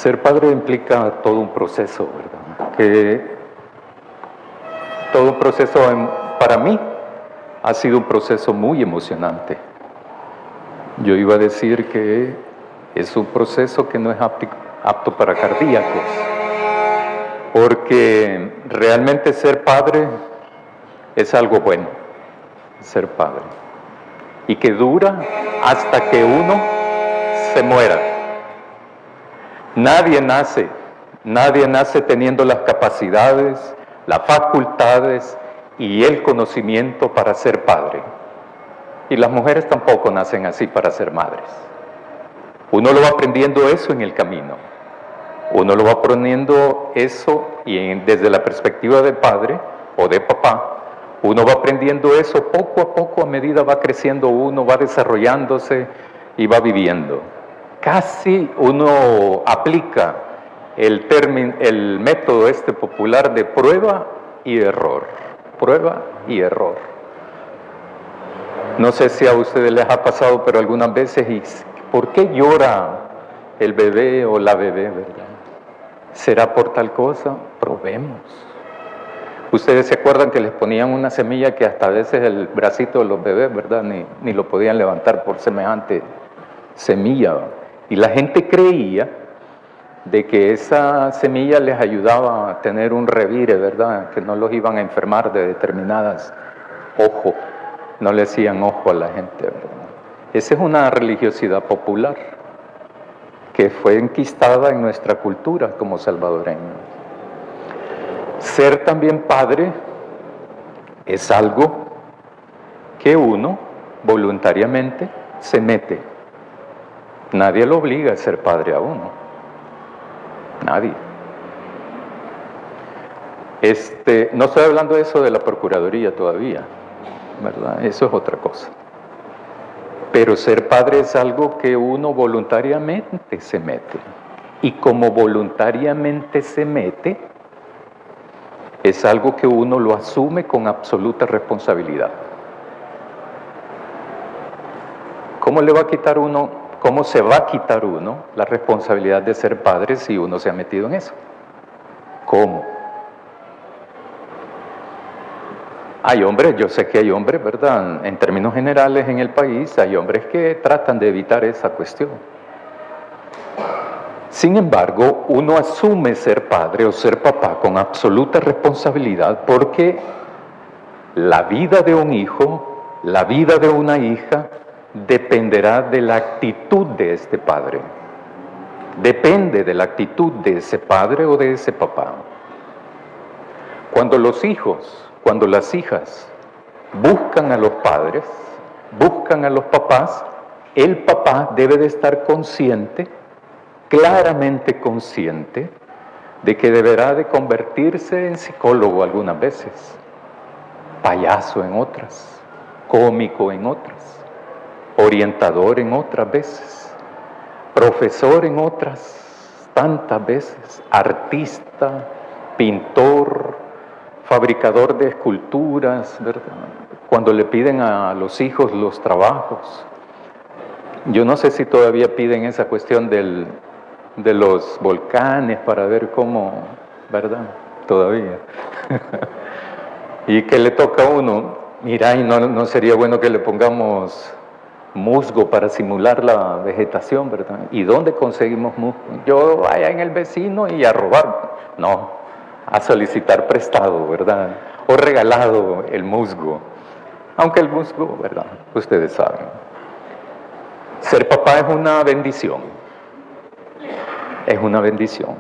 Ser padre implica todo un proceso, ¿verdad? Que todo un proceso para mí ha sido un proceso muy emocionante. Yo iba a decir que es un proceso que no es apto para cardíacos, porque realmente ser padre es algo bueno, ser padre, y que dura hasta que uno se muera. Nadie nace teniendo las capacidades, las facultades y el conocimiento para ser padre. Y las mujeres tampoco nacen así para ser madres. Uno lo va aprendiendo eso en el camino. Uno lo va aprendiendo eso y desde la perspectiva de padre o de papá, uno va aprendiendo eso poco a poco a medida va creciendo uno, va desarrollándose y va viviendo. Casi uno aplica el método popular de prueba y error. Prueba y error. No sé si a ustedes les ha pasado, pero algunas veces, ¿por qué llora el bebé o la bebé, verdad? ¿Será por tal cosa? Probemos. Ustedes se acuerdan que les ponían una semilla que hasta a veces el bracito de los bebés, ¿verdad? Ni lo podían levantar por semejante semilla. Y la gente creía de que esa semilla les ayudaba a tener un revire, ¿verdad? Que no los iban a enfermar de determinadas ojo. No le hacían ojo a la gente, ¿verdad? Esa es una religiosidad popular que fue enquistada en nuestra cultura como salvadoreños. Ser también padre es algo que uno voluntariamente se mete. Nadie lo obliga a ser padre a uno. Nadie. No estoy hablando de eso de la Procuraduría todavía, ¿verdad? Eso es otra cosa. Pero ser padre es algo que uno voluntariamente se mete. Y como voluntariamente se mete, es algo que uno lo asume con absoluta responsabilidad. ¿Cómo se va a quitar uno la responsabilidad de ser padre si uno se ha metido en eso? ¿Cómo? Hay hombres, yo sé que hay hombres, ¿verdad? En términos generales en el país, hay hombres que tratan de evitar esa cuestión. Sin embargo, uno asume ser padre o ser papá con absoluta responsabilidad porque la vida de un hijo, la vida de una hija, dependerá de la actitud de este padre. Depende de la actitud de ese padre o de ese papá. Cuando los hijos, cuando las hijas buscan a los padres, buscan a los papás, el papá debe de estar consciente, claramente consciente, de que deberá de convertirse en psicólogo algunas veces, payaso en otras, cómico en otras, orientador en otras veces, profesor en otras tantas veces, artista, pintor, fabricador de esculturas, ¿verdad? Cuando le piden a los hijos los trabajos. Yo no sé si todavía piden esa cuestión de los volcanes para ver cómo, ¿verdad? Todavía. ¿Y qué le toca a uno? Mira, y no sería bueno que le pongamos musgo para simular la vegetación, ¿verdad? ¿Y dónde conseguimos musgo? Yo vaya en el vecino y a robar. No, a solicitar prestado, ¿verdad? O regalado el musgo. Aunque el musgo, ¿verdad? Ustedes saben. Ser papá es una bendición. Es una bendición.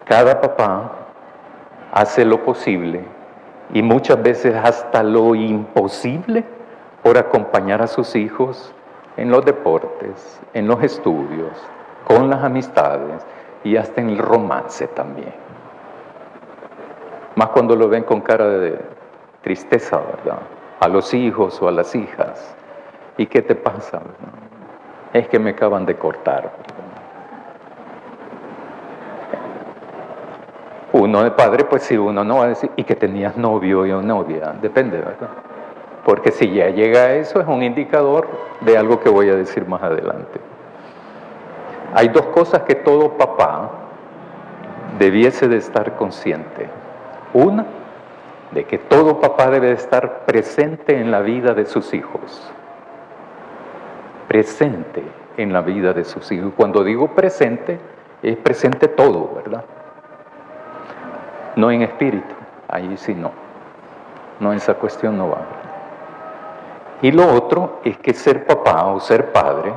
Cada papá hace lo posible y muchas veces hasta lo imposible por acompañar a sus hijos en los deportes, en los estudios, con las amistades y hasta en el romance también. Más cuando lo ven con cara de tristeza, ¿verdad? A los hijos o a las hijas. ¿Y qué te pasa? ¿Verdad? Es que me acaban de cortar, ¿verdad? Uno de padre, pues si uno no va a decir, y que tenías novio o novia, depende, ¿verdad? Porque si ya llega a eso, es un indicador de algo que voy a decir más adelante. Hay dos cosas que todo papá debiese de estar consciente. Una, de que todo papá debe de estar presente en la vida de sus hijos. Presente en la vida de sus hijos. Cuando digo presente, es presente todo, ¿verdad? No en espíritu, ahí sí no. No, esa cuestión no va. Y lo otro es que ser papá o ser padre,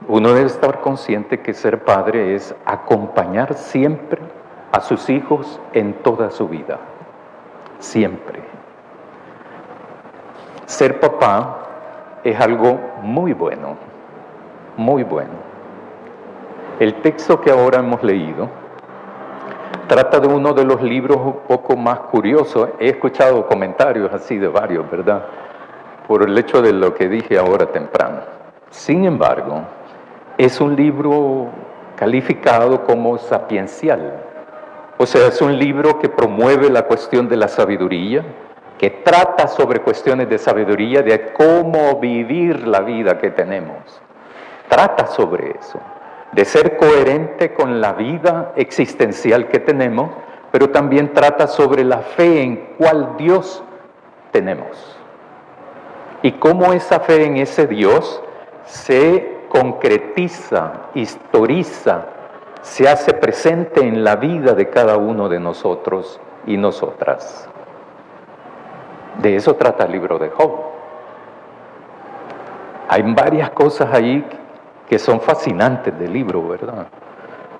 uno debe estar consciente que ser padre es acompañar siempre a sus hijos en toda su vida. Siempre. Ser papá es algo muy bueno, muy bueno. El texto que ahora hemos leído trata de uno de los libros un poco más curiosos. He escuchado comentarios así de varios, ¿verdad? Por el hecho de lo que dije ahora temprano. Sin embargo, es un libro calificado como sapiencial. O sea, es un libro que promueve la cuestión de la sabiduría, que trata sobre cuestiones de sabiduría, de cómo vivir la vida que tenemos. Trata sobre eso, de ser coherente con la vida existencial que tenemos, pero también trata sobre la fe en cuál Dios tenemos. Y cómo esa fe en ese Dios se concretiza, historiza, se hace presente en la vida de cada uno de nosotros y nosotras. De eso trata el libro de Job. Hay varias cosas ahí que son fascinantes del libro, ¿verdad?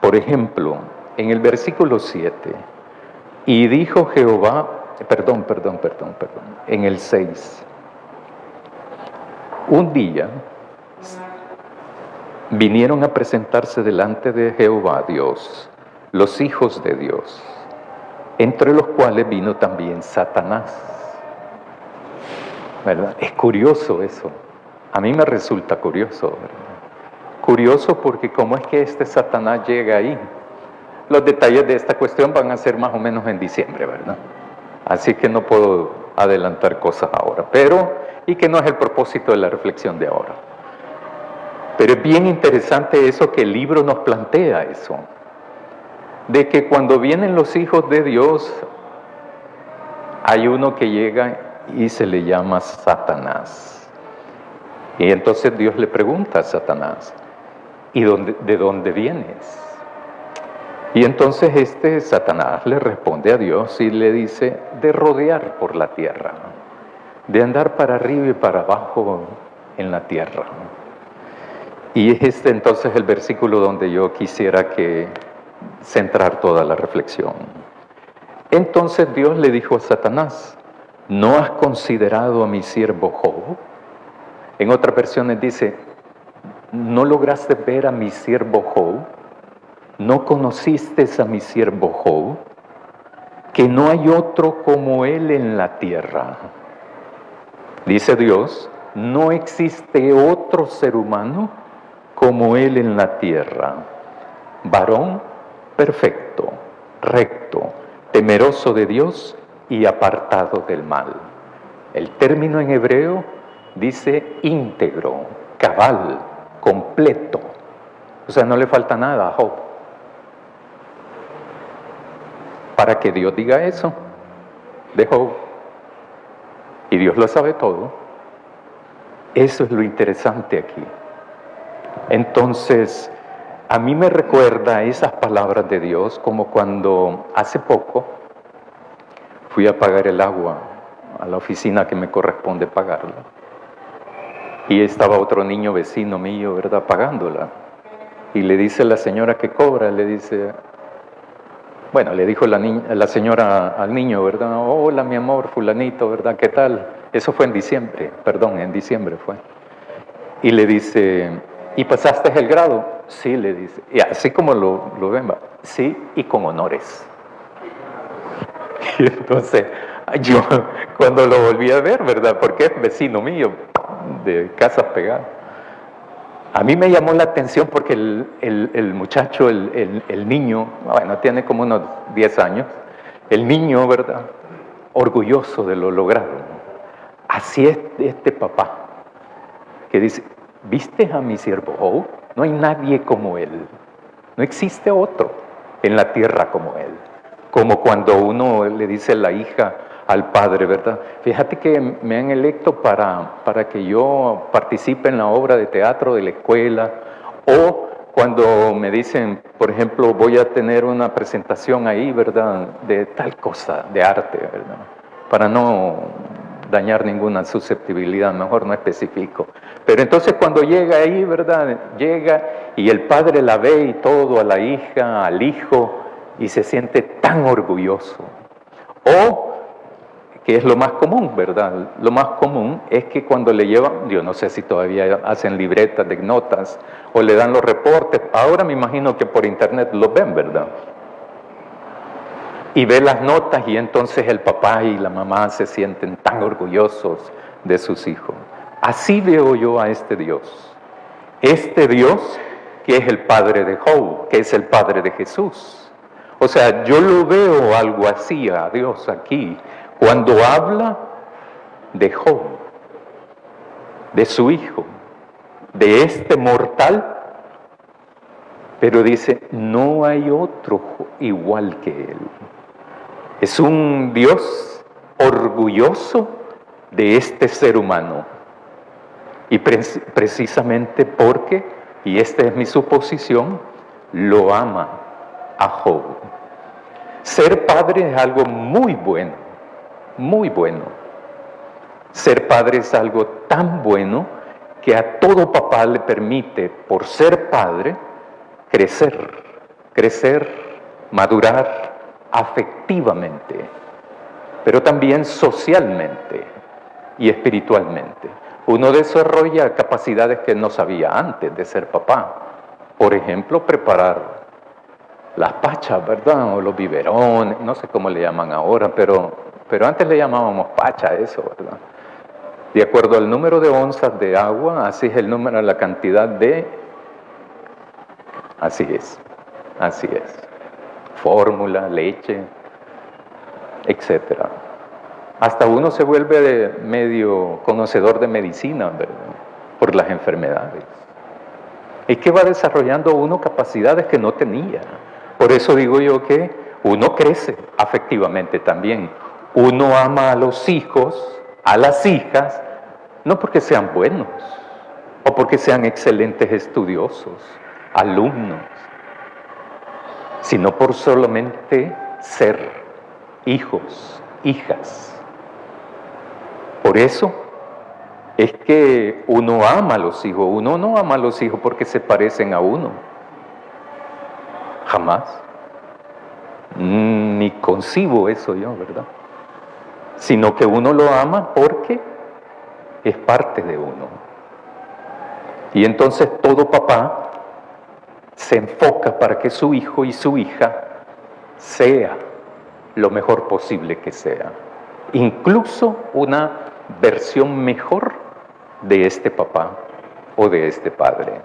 Por ejemplo, en el versículo 7, y dijo Jehová, en el 6, un día vinieron a presentarse delante de Jehová Dios, los hijos de Dios, entre los cuales vino también Satanás. ¿Verdad? Es curioso eso. A mí me resulta curioso, ¿verdad? Curioso porque cómo es que este Satanás llega ahí. Los detalles de esta cuestión van a ser más o menos en diciembre, ¿verdad? Así que no puedo adelantar cosas ahora, y que no es el propósito de la reflexión de ahora. Pero es bien interesante eso que el libro nos plantea eso, de que cuando vienen los hijos de Dios, hay uno que llega y se le llama Satanás. Y entonces Dios le pregunta a Satanás, ¿y de dónde vienes? Y entonces Satanás le responde a Dios y le dice, de rodear por la tierra, de andar para arriba y para abajo en la tierra. Y es entonces el versículo donde yo quisiera centrar toda la reflexión. Entonces Dios le dijo a Satanás, ¿no has considerado a mi siervo Job? En otras versiones dice, ¿no lograste ver a mi siervo Job? ¿No conociste a mi siervo Job? Que no hay otro como él en la tierra. Dice Dios, no existe otro ser humano como él en la tierra. Varón perfecto, recto, temeroso de Dios y apartado del mal. El término en hebreo dice íntegro, cabal, completo. O sea, no le falta nada a Job. Para que Dios diga eso de Job, y Dios lo sabe todo, eso es lo interesante aquí. Entonces, a mí me recuerda esas palabras de Dios como cuando hace poco fui a pagar el agua a la oficina que me corresponde pagarla. Y estaba otro niño vecino mío, ¿verdad?, pagándola. Y le dice la señora que cobra, le dijo la señora al niño, ¿verdad? Hola, mi amor, fulanito, ¿verdad? ¿Qué tal? Eso fue en diciembre fue. Y le dice, ¿y pasaste el grado? Sí, le dice. Y así como lo ven, va. Sí, y con honores. Y entonces, yo cuando lo volví a ver, ¿verdad? Porque es vecino mío, de casas pegadas. A mí me llamó la atención porque el muchacho, el niño, bueno, tiene como unos 10 años, el niño, ¿verdad?, orgulloso de lo logrado. Así es este papá, que dice, ¿viste a mi siervo Job? No hay nadie como él. No existe otro en la tierra como Él. Como cuando uno le dice la hija al padre, ¿verdad? Fíjate que me han electo para que yo participe en la obra de teatro de la escuela. O cuando me dicen, por ejemplo, voy a tener una presentación ahí, ¿verdad? De tal cosa, de arte, ¿verdad? Para no dañar ninguna susceptibilidad, mejor no especifico. Pero entonces cuando llega ahí, ¿verdad? Llega y el padre la ve y todo, a la hija, al hijo, y se siente tan orgulloso. O, que es lo más común, ¿verdad? Lo más común es que cuando le llevan, yo no sé si todavía hacen libretas de notas o le dan los reportes, ahora me imagino que por internet los ven, ¿verdad? Y ve las notas y entonces el papá y la mamá se sienten tan orgullosos de sus hijos. Así veo yo a este Dios. Este Dios que es el padre de Job, que es el padre de Jesús. O sea, yo lo veo algo así a Dios aquí, cuando habla de Job, de su hijo, de este mortal, pero dice, no hay otro igual que él. Es un Dios orgulloso de este ser humano. Y precisamente porque, y esta es mi suposición, lo ama a Job. Ser padre es algo muy bueno, muy bueno. Ser padre es algo tan bueno que a todo papá le permite, por ser padre, crecer, madurar afectivamente, pero también socialmente y espiritualmente. Uno desarrolla capacidades que no sabía antes de ser papá. Por ejemplo, preparar las pachas, ¿verdad? O los biberones, no sé cómo le llaman ahora, pero antes le llamábamos pacha a eso, ¿verdad? De acuerdo al número de onzas de agua, así es el número, la cantidad de... Así es. Fórmula, leche, etcétera. Hasta uno se vuelve medio conocedor de medicina, ¿verdad? Por las enfermedades. Es que va desarrollando uno capacidades que no tenía. Por eso digo yo que uno crece afectivamente también. Uno ama a los hijos, a las hijas, no porque sean buenos o porque sean excelentes estudiosos, alumnos, sino por solamente ser hijos, hijas. Por eso es que uno ama a los hijos. Uno no ama a los hijos porque se parecen a uno. Jamás. Ni concibo eso yo, ¿verdad? Sino que uno lo ama porque es parte de uno. Y entonces todo papá se enfoca para que su hijo y su hija sea lo mejor posible que sea. Incluso una versión mejor de este papá o de este padre.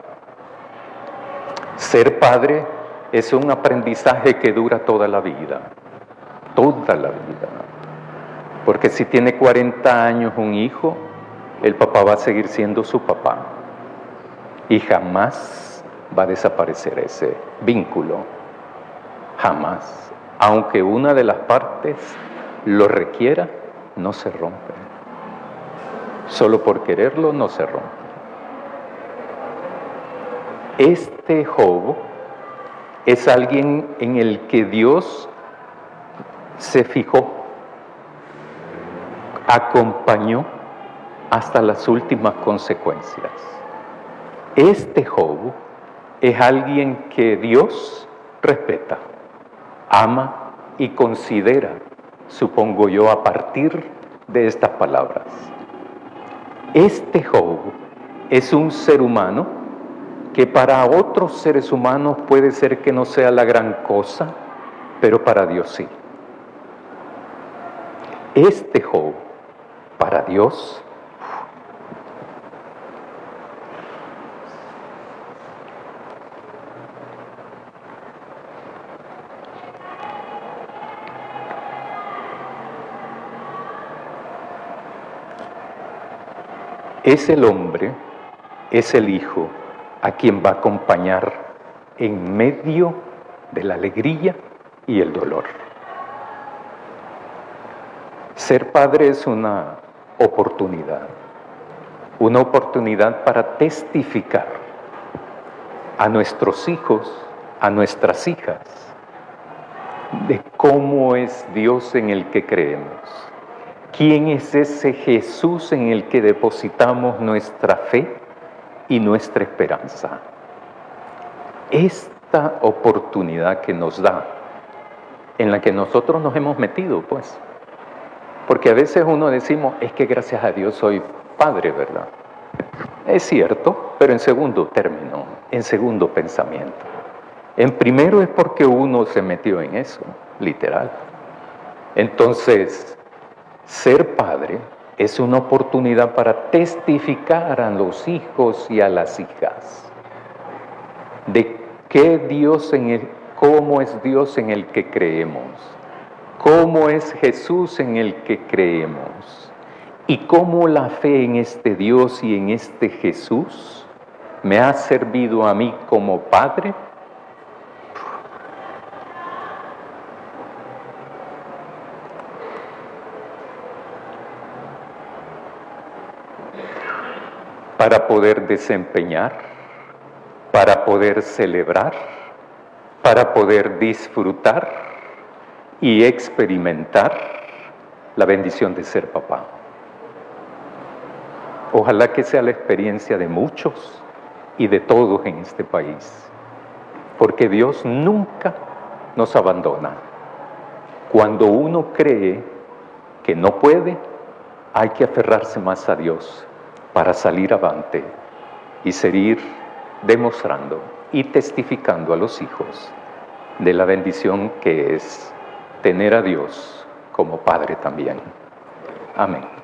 Ser padre es un aprendizaje que dura toda la vida. Toda la vida. Porque si tiene 40 años un hijo, el papá va a seguir siendo su papá. Y jamás va a desaparecer ese vínculo. Jamás. Aunque una de las partes lo requiera, no se rompe. Solo por quererlo no se rompe. Este Job es alguien en el que Dios se fijó, acompañó hasta las últimas consecuencias. Este Job es alguien que Dios respeta, ama y considera, supongo yo, a partir de estas palabras. Este Job es un ser humano que para otros seres humanos puede ser que no sea la gran cosa, pero para Dios sí. Este Job, para Dios, es el hombre, es el hijo a quien va a acompañar en medio de la alegría y el dolor. Ser padre es una oportunidad para testificar a nuestros hijos, a nuestras hijas, de cómo es Dios en el que creemos. ¿Quién es ese Jesús en el que depositamos nuestra fe y nuestra esperanza? Esta oportunidad que nos da, en la que nosotros nos hemos metido, pues. Porque a veces uno decimos, es que gracias a Dios soy padre, ¿verdad? Es cierto, pero en segundo término, en segundo pensamiento. En primero es porque uno se metió en eso, literal. Entonces, ser padre es una oportunidad para testificar a los hijos y a las hijas de cómo es Dios en el que creemos, cómo es Jesús en el que creemos y cómo la fe en este Dios y en este Jesús me ha servido a mí como padre para poder desempeñar, para poder celebrar, para poder disfrutar y experimentar la bendición de ser papá. Ojalá que sea la experiencia de muchos y de todos en este país, porque Dios nunca nos abandona. Cuando uno cree que no puede, hay que aferrarse más a Dios para salir avante y seguir demostrando y testificando a los hijos de la bendición que es tener a Dios como Padre también. Amén.